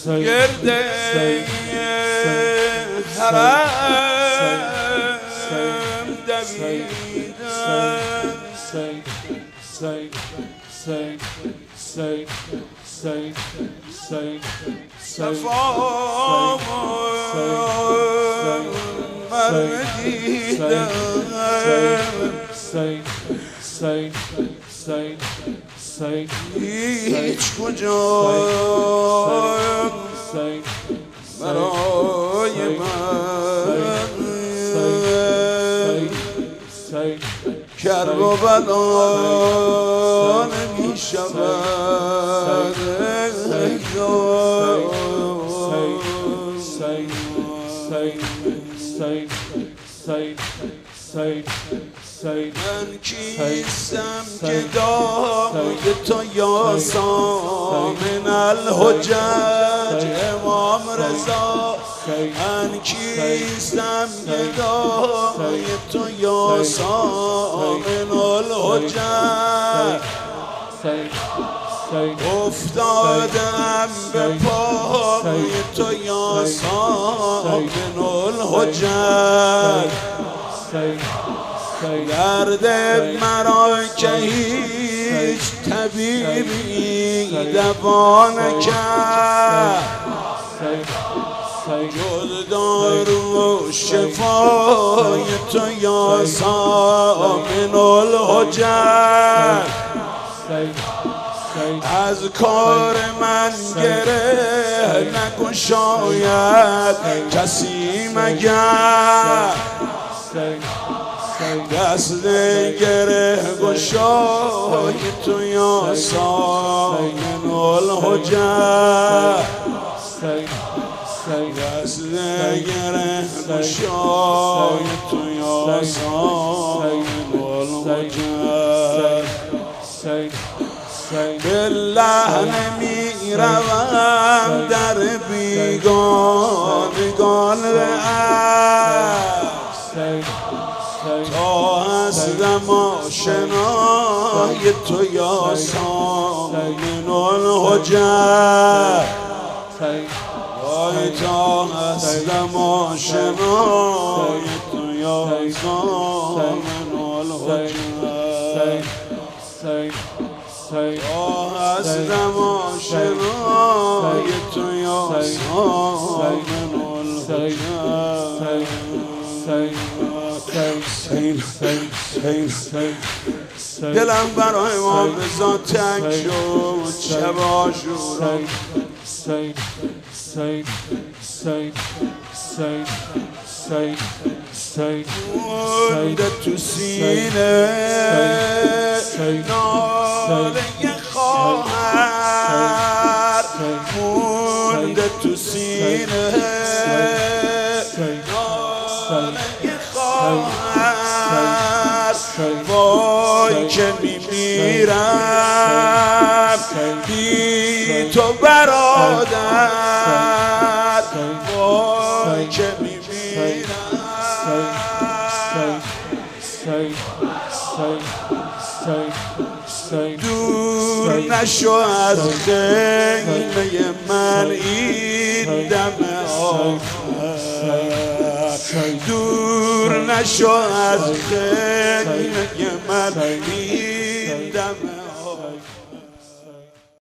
گرده حرم دویدن صفا من دیدم هیچ کجا برای من کرب و بدا نمی شود من کیستم که داموی تو یاسا من الحجج امام رضا من کیستم که داموی تو یاسا من الحجج افتادم به پای تو یاسا من الحجج درد مرا که هیچ طبیبی دوا نکرد جز دارو و شفای تو یا سامن الحجج از کار من گره نگشاید کسی مگر دست گره گشای تو یا سامن الحجج دست گره گشای تو یا سامن الحجج بالله نمی روم در بیگانگان تا هستم آشنای تو یا سامن الحجج تا هستم آشنای تو یا سامن الحجج تا هستم آشنای تو یا سامن الحجج دلم برای ما بزا تنگ شد شب عاشورا مونده تو سینه ناله خواهر مونده تو سینه ناله خواهر وای که میمیرم بی تو برادر وای که میمیرم دور نشو از خیمه من این دم آخر دور نشو از خیمه من